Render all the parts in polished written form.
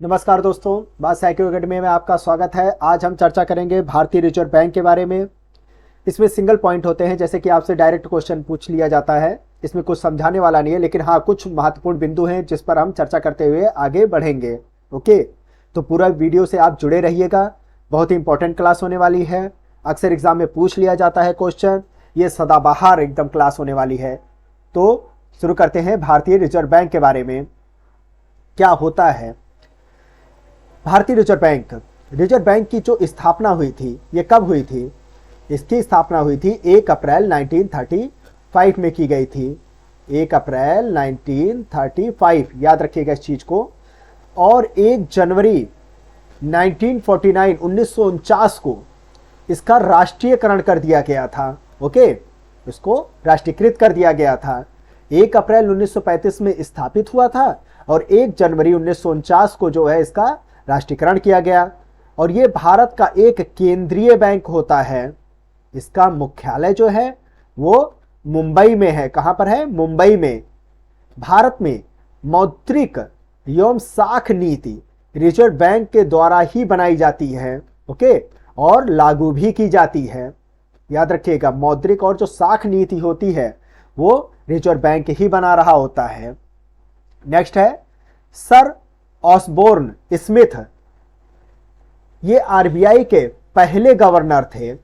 नमस्कार दोस्तों, बात साइकिल अकेडमी में आपका स्वागत है। आज हम चर्चा करेंगे भारतीय रिजर्व बैंक के बारे में। इसमें सिंगल पॉइंट होते हैं, जैसे कि आपसे डायरेक्ट क्वेश्चन पूछ लिया जाता है। इसमें कुछ समझाने वाला नहीं है, लेकिन हाँ कुछ महत्वपूर्ण बिंदु हैं जिस पर हम चर्चा करते हुए आगे बढ़ेंगे। ओके, तो पूरा वीडियो से आप जुड़े रहिएगा। बहुत ही इंपॉर्टेंट क्लास होने वाली है। अक्सर एग्जाम में पूछ लिया जाता है क्वेश्चन, ये सदाबहार एकदम क्लास होने वाली है। तो शुरू करते हैं भारतीय रिजर्व बैंक के बारे में। क्या होता है भारतीय रिजर्व बैंक? रिजर्व बैंक की जो स्थापना हुई थी, ये कब हुई थी? इसकी स्थापना हुई थी 1 अप्रैल 1935 में की गई थी। 1 अप्रैल 1935, याद रखिएगा इस चीज को। और 1 जनवरी 1949 को इसका राष्ट्रीयकरण कर दिया गया था। ओके, इसको राष्ट्रीयकृत कर दिया गया था। 1 अप्रैल 1935 में स्थापित हुआ था और 1 जनवरी 1949 को जो है इसका राष्ट्रीयकरण किया गया। और ये भारत का एक केंद्रीय बैंक होता है। इसका मुख्यालय जो है वो मुंबई में है। कहां पर है? मुंबई में। भारत में मौद्रिक एवं साख नीति रिजर्व बैंक के द्वारा ही बनाई जाती है। ओके, और लागू भी की जाती है। याद रखिएगा, मौद्रिक और जो साख नीति होती है वो रिजर्व बैंक ही बना रहा होता है। नेक्स्ट है सर ऑसबोर्न स्मिथ। ये आरबीआई के पहले गवर्नर थे।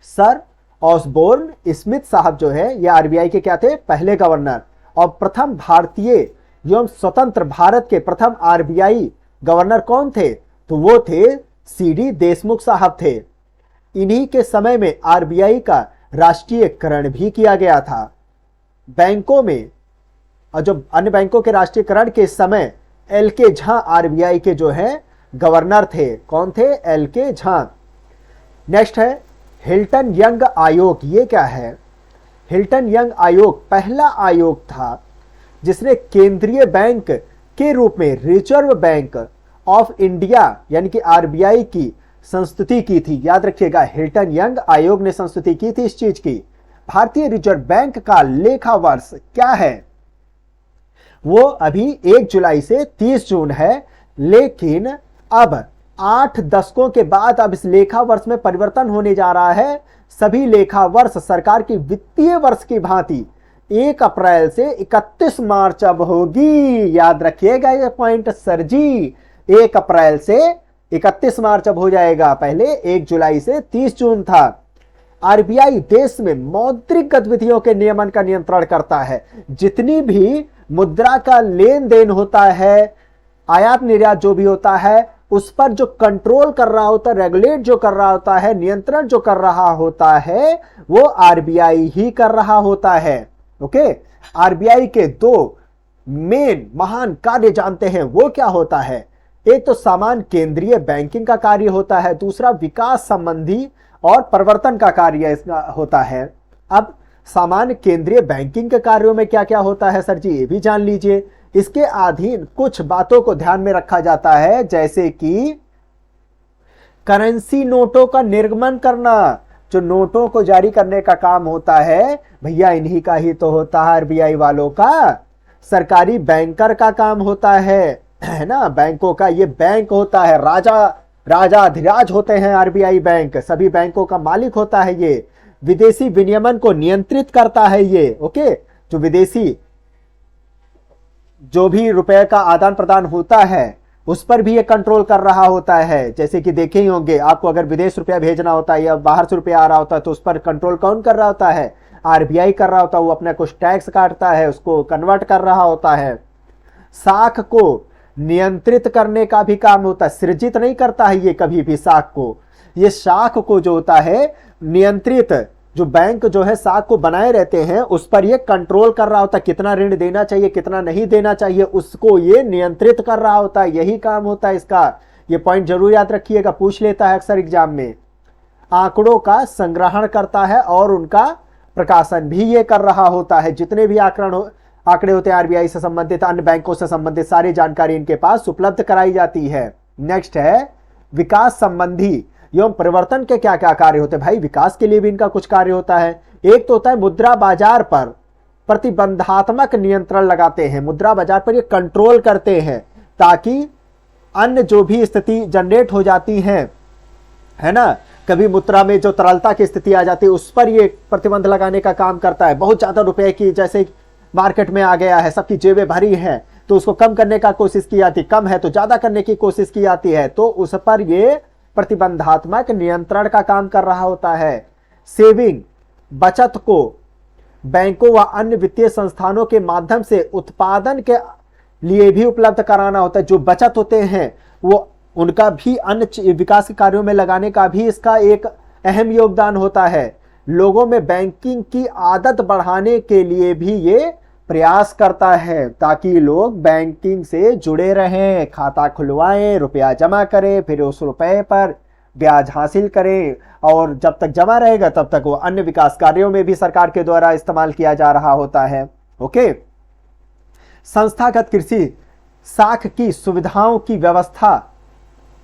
सर ऑसबोर्न स्मिथ साहब जो है ये आरबीआई के क्या थे? पहले गवर्नर। और प्रथम भारतीय एवं स्वतंत्र भारत के प्रथम आरबीआई गवर्नर कौन थे? तो वो थे सीडी देशमुख साहब थे। इन्हीं के समय में आरबीआई का राष्ट्रीयकरण भी किया गया था। बैंकों में और जो अन्य बैंकों के राष्ट्रीयकरण के समय एल के झा आरबीआई के जो है गवर्नर थे। कौन थे? एल के झा। नेक्स्ट है हिल्टन यंग आयोग। ये क्या है? हिल्टन यंग आयोग पहला आयोग था जिसने केंद्रीय बैंक के रूप में रिजर्व बैंक ऑफ इंडिया यानी कि आरबीआई की संस्तुति की थी। याद रखिएगा, हिल्टन यंग आयोग ने संस्तुति की थी इस चीज की। भारतीय रिजर्व बैंक का लेखा वर्ष क्या है? वो अभी 1 जुलाई से 30 जून है, लेकिन अब 8 दशकों के बाद अब इस लेखा वर्ष में परिवर्तन होने जा रहा है। सभी लेखा वर्ष सरकार की वित्तीय वर्ष की भांति 1 अप्रैल से 31 मार्च अब होगी। याद रखिएगा ये पॉइंट सर जी। 1 अप्रैल से 31 मार्च अब हो जाएगा, पहले 1 जुलाई से 30 जून था। आरबीआई देश में मौद्रिक गतिविधियों के नियमन का नियंत्रण करता है। जितनी भी मुद्रा का लेन देन होता है, आयात निर्यात जो भी होता है, उस पर जो कंट्रोल कर रहा होता है, रेगुलेट जो कर रहा होता है, नियंत्रण जो कर रहा होता है, वो आरबीआई ही कर रहा होता है। ओके, आरबीआई के 2 मेन महान कार्य जानते हैं, वो क्या होता है? एक तो सामान्य केंद्रीय बैंकिंग का कार्य होता है, दूसरा विकास संबंधी और परिवर्तन का कार्य इसका होता है। अब सामान्य केंद्रीय बैंकिंग के कार्यों में क्या क्या होता है सर जी, ये भी जान लीजिए। इसके अधीन कुछ बातों को ध्यान में रखा जाता है, जैसे कि करेंसी नोटों का निर्गमन करना। जो नोटों को जारी करने का काम होता है भैया इन्हीं का ही तो होता है, आरबीआई वालों का। सरकारी बैंकर का काम होता है ना, बैंकों का ये बैंक होता है। राजा अधिराज होते हैं आरबीआई बैंक, सभी बैंकों का मालिक होता है ये। विदेशी विनियमन को नियंत्रित करता है ये। ओके, जो विदेशी जो भी रुपए का आदान प्रदान होता है उस पर भी ये कंट्रोल कर रहा होता है। जैसे कि देखे ही होंगे, आपको अगर विदेश रुपया भेजना होता है या बाहर से रुपया आ रहा होता है तो उस पर कंट्रोल कौन कर रहा होता है? आरबीआई कर रहा होता है। वो अपना कुछ टैक्स काटता है, उसको कन्वर्ट कर रहा होता है। साख को नियंत्रित करने का भी काम होता है, सृजित नहीं करता है ये कभी भी साख को। ये साख को जो होता है नियंत्रित, जो बैंक जो है साख को बनाए रहते हैं उस पर ये कंट्रोल कर रहा होता है। कितना ऋण देना चाहिए, कितना नहीं देना चाहिए, उसको ये नियंत्रित कर रहा होता है। यही काम होता है इसका। ये पॉइंट जरूर याद रखिएगा, पूछ लेता है अक्सर एग्जाम में। आंकड़ों का संग्रहण करता है और उनका प्रकाशन भी ये कर रहा होता है। जितने भी आंकड़े होते हैं आरबीआई से संबंधित, अन्य बैंकों से संबंधित सारी जानकारी इनके पास उपलब्ध कराई जाती है। नेक्स्ट है विकास संबंधी एवं परिवर्तन के क्या क्या कार्य होते हैं? भाई विकास के लिए भी इनका कुछ कार्य होता है। एक तो होता है मुद्रा बाजार पर प्रतिबंधात्मक नियंत्रण लगाते हैं। मुद्रा बाजार पर ये कंट्रोल करते हैं ताकि अन्य जो भी स्थिति जनरेट हो जाती है ना, कभी मुद्रा में जो तरलता की स्थिति आ जाती है उस पर ये प्रतिबंध लगाने का काम करता है। बहुत ज्यादा रुपए की जैसे मार्केट में आ गया है, सबकी जेबें भरी हैं, तो उसको कम करने का कोशिश की जाती, कम है तो ज्यादा करने की कोशिश की जाती है, तो उस पर ये प्रतिबंधात्मक नियंत्रण का काम कर रहा होता है। सेविंग, बचत को बैंकों व अन्य वित्तीय संस्थानों के माध्यम से उत्पादन के लिए भी उपलब्ध कराना होता है। जो बचत होते हैं वो उनका भी अन्य विकास के कार्यों में लगाने का भी इसका एक अहम योगदान होता है। लोगों में बैंकिंग की आदत बढ़ाने के लिए भी ये प्रयास करता है ताकि लोग बैंकिंग से जुड़े रहें, खाता खुलवाएं, रुपया जमा करें, फिर उस रुपए पर ब्याज हासिल करें, और जब तक जमा रहेगा तब तक वो अन्य विकास कार्यों में भी सरकार के द्वारा इस्तेमाल किया जा रहा होता है। ओके, संस्थागत कृषि साख की सुविधाओं की व्यवस्था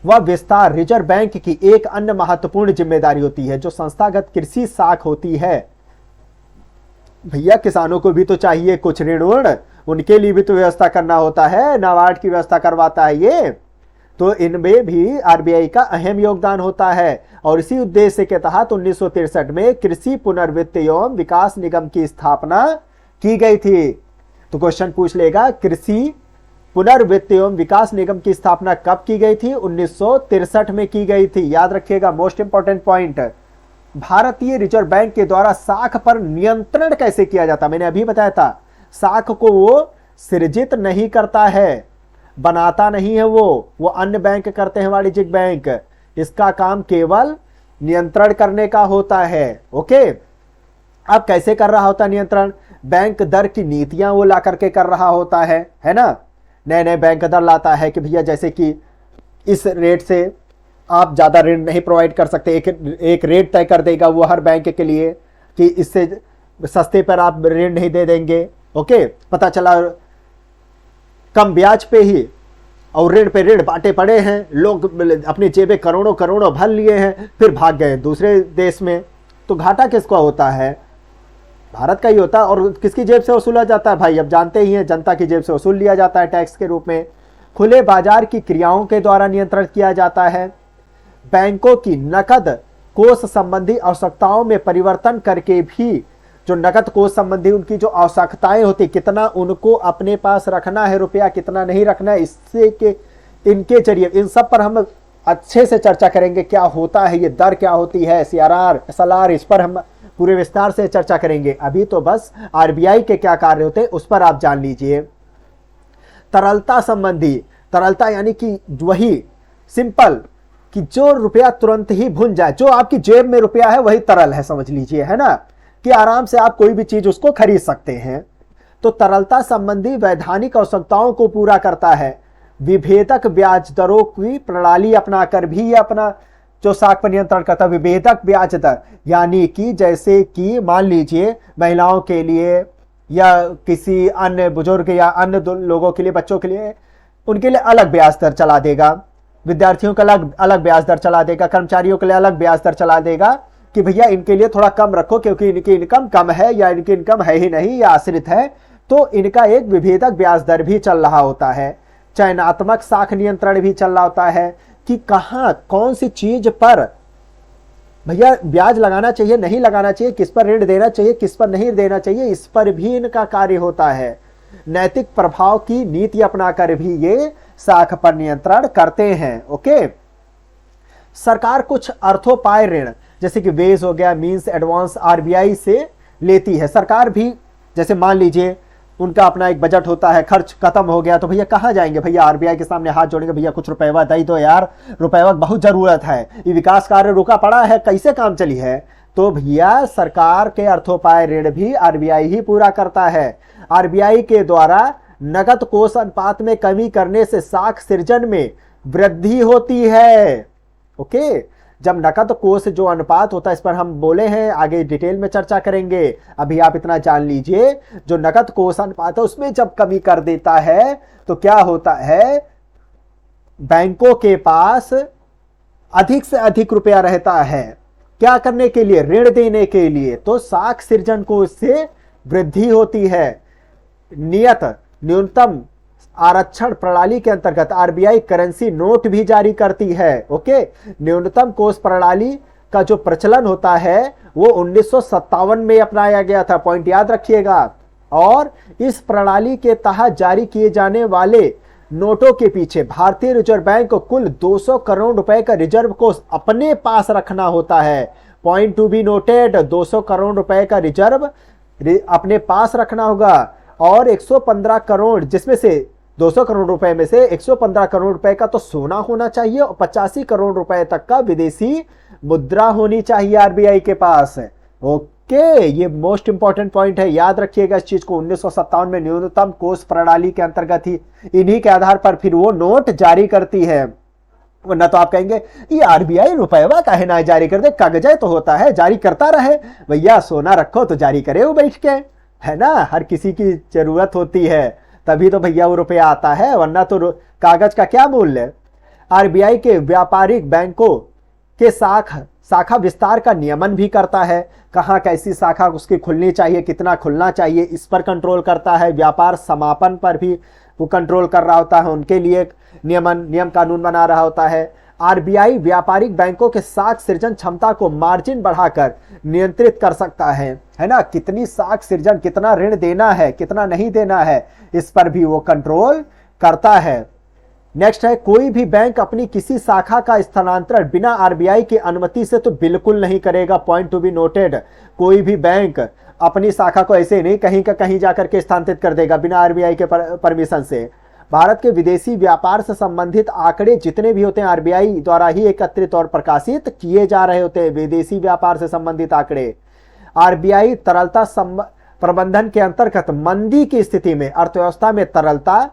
व विस्तार रिजर्व बैंक की एक अन्य महत्वपूर्ण जिम्मेदारी होती है। जो संस्थागत कृषि साख होती है, भैया किसानों को भी तो चाहिए कुछ ऋण, उनके लिए भी तो व्यवस्था करना होता है, नाबार्ड की व्यवस्था करवाता है ये, तो इनमें भी आरबीआई का अहम योगदान होता है। और इसी उद्देश्य के तहत 1963 में कृषि पुनर्वित्त एवं विकास निगम की स्थापना की गई थी। तो क्वेश्चन पूछ लेगा, कृषि पुनर्वित्त एवं विकास निगम की स्थापना कब की गई थी? 1963 में की गई थी। याद रखिएगा, मोस्ट इंपॉर्टेंट पॉइंट। भारतीय रिजर्व बैंक के द्वारा साख पर नियंत्रण कैसे किया जाता, मैंने अभी बताया था, साख को वो सृजित नहीं करता है, बनाता नहीं है, वो अन्य बैंक करते हैं, वाणिज्यिक बैंक। इसका काम केवल नियंत्रण करने का होता है। ओके, अब कैसे कर रहा होता नियंत्रण? बैंक दर की नीतियां वो ला करके कर रहा होता है ना। नए नए बैंक दर लाता है कि भैया जैसे कि इस रेट से आप ज्यादा ऋण नहीं प्रोवाइड कर सकते, एक रेट तय कर देगा वो हर बैंक के लिए कि इससे सस्ते पर आप ऋण नहीं दे देंगे। ओके, पता चला कम ब्याज पे ही और ऋण पे ऋण बांटे पड़े हैं, लोग अपनी जेबें करोड़ों करोड़ों भर लिए हैं, फिर भाग गए दूसरे देश में, तो घाटा किसका होता है? भारत का ही होता है। और किसकी जेब से वसूला जाता है भाई? अब जानते ही हैं, जनता की जेब से वसूल लिया जाता है टैक्स के रूप में। खुले बाजार की क्रियाओं के द्वारा नियंत्रण किया जाता है। बैंकों की नकद कोष संबंधी आवश्यकताओं में परिवर्तन करके भी जो नकद कोष संबंधी उनकी जो आवश्यकताएं होती, कितना उनको अपने पास रखना है रुपया, कितना नहीं रखना है, इससे के इनके जरिए इन सब पर हम अच्छे से चर्चा करेंगे। क्या होता है ये दर, क्या होती है सीआरआर, एसएलआर, इस पर हम पूरे विस्तार से चर्चा करेंगे। अभी तो बस आरबीआई के क्या कार्य होते हैं उस पर आप जान लीजिए। तरलता संबंधी, तरलता यानी कि वही सिंपल कि जो रुपया तुरंत ही भुन जाए, जो आपकी जेब में रुपया है वही तरल है, समझ लीजिए, है ना, कि आराम से आप कोई भी चीज उसको खरीद सकते हैं। तो तरलता संबंधी वैधानिक आवश्यकताओं को पूरा करता है। विभेदक ब्याज दरों की प्रणाली अपनाकर भी ये अपना जो साख पर नियंत्रण करता है। विभेदक ब्याज दर यानी कि जैसे कि मान लीजिए महिलाओं के लिए या किसी अन्य बुजुर्ग या अन्य लोगों के लिए, बच्चों के लिए, उनके लिए अलग ब्याज दर चला देगा, विद्यार्थियों का अलग अलग ब्याज दर चला देगा, कर्मचारियों के लिए अलग ब्याज दर चला देगा कि भैया इनके लिए थोड़ा कम रखो क्योंकि इनकी इनकम कम है या इनकी इनकम है ही नहीं या आश्रित है, तो इनका एक विभेदक ब्याज दर भी चल रहा होता है। चयनात्मक साख नियंत्रण भी चल रहा होता है कि कहां कौन सी चीज पर भैया ब्याज लगाना चाहिए, नहीं लगाना चाहिए, किस पर ऋण देना चाहिए, किस पर नहीं देना चाहिए, इस पर भी इनका कार्य होता है। नैतिक प्रभाव की नीति अपनाकर भी ये साख पर नियंत्रण करते हैं। ओके, सरकार कुछ अर्थोपाय ऋण जैसे कि वेज हो गया, मींस एडवांस आरबीआई से लेती है। सरकार भी जैसे मान लीजिए उनका अपना एक बजट होता है, खर्च खत्म हो गया तो भैया कहाँ जाएंगे? भैया आरबीआई के सामने हाथ जोड़ेंगे, भैया कुछ रुपएवा दे दो यार, रुपएवा बहुत जरूरत है, ये विकास कार्य रुका पड़ा है, कैसे काम चली है? तो भैया सरकार के अर्थोपाय ऋण भी आरबीआई ही पूरा करता है। आरबीआई के द्वारा नकद कोष अनुपात में कमी करने से साख सृजन में वृद्धि होती है। ओके, जब नकद कोष जो अनुपात होता है, इस पर हम बोले हैं, आगे डिटेल में चर्चा करेंगे, अभी आप इतना जान लीजिए, जो नकद कोष अनुपात है उसमें जब कमी कर देता है तो क्या होता है? बैंकों के पास अधिक से अधिक रुपया रहता है, क्या करने के लिए? ऋण देने के लिए। तो साख सृजन को इससे वृद्धि होती है। नियत न्यूनतम आरक्षण प्रणाली के अंतर्गत आरबीआई करेंसी नोट भी जारी करती है। ओके, न्यूनतम कोष प्रणाली का जो प्रचलन होता है वो 1957 में अपनाया गया था, पॉइंट याद रखिएगा। और इस प्रणाली के तहत जारी किए जाने वाले नोटों के पीछे भारतीय रिजर्व बैंक को कुल 200 करोड़ रुपए का रिजर्व कोष अपने पास रखना होता है। Point to be noted, 200 crore रुपए का रिजर्व अपने पास रखना होगा। और 115 करोड़, जिसमें से 200 करोड़ रुपए में से 115 करोड़ रुपए का तो सोना होना चाहिए और 85 करोड़ रुपए तक का विदेशी मुद्रा होनी चाहिए आरबीआई के पास। ओके, ये मोस्ट इंपॉर्टेंट पॉइंट है, याद रखिएगा इस चीज को। 1957 में न्यूनतम कोष प्रणाली के अंतर्गत ही इन्हीं के आधार पर फिर वो नोट जारी करती है। वरना तो आप कहेंगे ये आरबीआई रुपया काहे ना जारी कर दे, कागजात तो होता है, जारी करता रहे। भैया सोना रखो तो जारी करे वो बैठ के, है ना। हर किसी की जरूरत होती है तभी तो भैया वो रुपया आता है, वरना तो कागज का क्या मूल्य। आरबीआई के व्यापारिक बैंकों के शाखा विस्तार का नियमन भी करता है। कहाँ कैसी शाखा उसकी खुलनी चाहिए, कितना खुलना चाहिए, इस पर कंट्रोल करता है। व्यापार समापन पर भी वो कंट्रोल कर रहा होता है, उनके लिए नियम कानून बना रहा होता है। आरबीआई व्यापारिक बैंकों के साख सृजन क्षमता को मार्जिन बढ़ाकर नियंत्रित कर सकता है ना। कितनी साख सृजन, कितना ऋण देना है, कितना नहीं देना है, इस पर भी वो कंट्रोल करता है। नेक्स्ट है, कोई भी बैंक अपनी किसी शाखा का स्थानांतरण बिना आरबीआई की अनुमति से तो बिल्कुल नहीं करेगा। पॉइंट टू बी नोटेड, कोई भी बैंक अपनी शाखा को ऐसे नहीं कहीं का कहीं जाकर के स्थानांतरित कर देगा बिना आरबीआई के परमिशन से। भारत के विदेशी व्यापार से संबंधित आंकड़े जितने भी होते हैं आरबीआई द्वारा ही एकत्रित और प्रकाशित किए जा रहे होते हैं। विदेशी व्यापार से संबंधित आंकड़े आरबीआई तरलता प्रबंधन के अंतर्गत मंदी की स्थिति में अर्थव्यवस्था में तरलता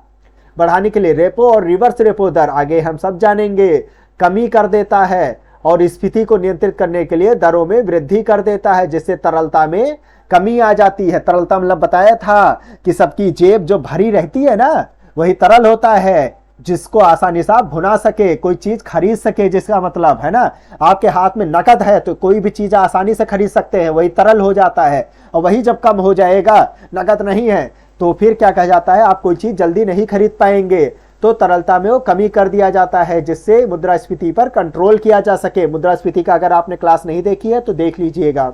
बढ़ाने के लिए रेपो और रिवर्स रेपो दर, आगे हम सब जानेंगे, कमी कर देता है और स्फीति को नियंत्रित करने के लिए दरों में वृद्धि कर देता है, जिससे तरलता में कमी आ जाती है। तरलता मतलब बताया था कि सबकी जेब जो भरी रहती है ना वही तरल होता है, जिसको आसानी से आप भुना सके, कोई चीज खरीद सके, जिसका मतलब है ना आपके हाथ में नकद है तो कोई भी चीज आसानी से खरीद सकते हैं, वही तरल हो जाता है। और वही जब कम हो जाएगा, नकद नहीं है, तो फिर क्या कहा जाता है, आप कोई चीज जल्दी नहीं खरीद पाएंगे, तो तरलता में वो कमी कर दिया जाता है, जिससे मुद्रास्फीति पर कंट्रोल किया जा सके। मुद्रास्फीति का अगर आपने क्लास नहीं देखी है तो देख लीजिएगा।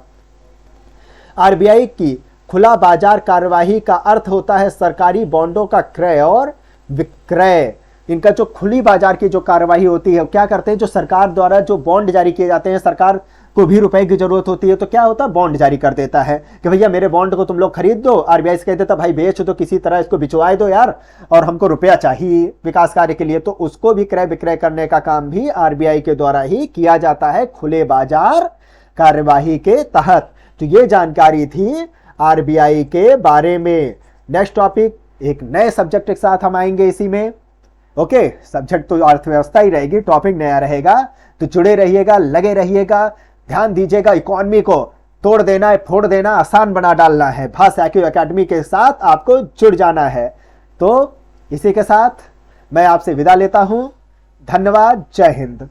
आरबीआई की खुला बाजार कार्यवाही का अर्थ होता है सरकारी बॉन्डों का क्रय और विक्रय। इनका जो खुली बाजार की जो कार्यवाही होती है, क्या करते हैं, जो सरकार द्वारा जो बॉन्ड जारी किए जाते हैं, सरकार को भी रुपए की जरूरत होती है, तो क्या होता है, बॉन्ड जारी कर देता है कि भैया मेरे बॉन्ड को तुम लोग खरीद दो। आरबीआई से कह देता भाई बेच दो, किसी तरह इसको बिचवाए दो यार, और हमको रुपया चाहिए विकास कार्य के लिए, तो उसको भी क्रय विक्रय करने का काम भी आरबीआई के द्वारा ही किया जाता है खुले बाजार कार्यवाही के तहत। तो ये जानकारी थी आरबीआई के बारे में। नेक्स्ट टॉपिक, एक नए सब्जेक्ट के साथ हम आएंगे इसी में। ओके, सब्जेक्ट तो अर्थव्यवस्था ही रहेगी, टॉपिक नया रहेगा, तो जुड़े रहिएगा, लगे रहिएगा, ध्यान दीजिएगा। इकोनॉमी को तोड़ देना है, फोड़ देना, आसान बना डालना है, भास IQ एकेडमी के साथ आपको जुड़ जाना है। तो इसी के साथ मैं आपसे विदा लेता हूं। धन्यवाद, जय हिंद।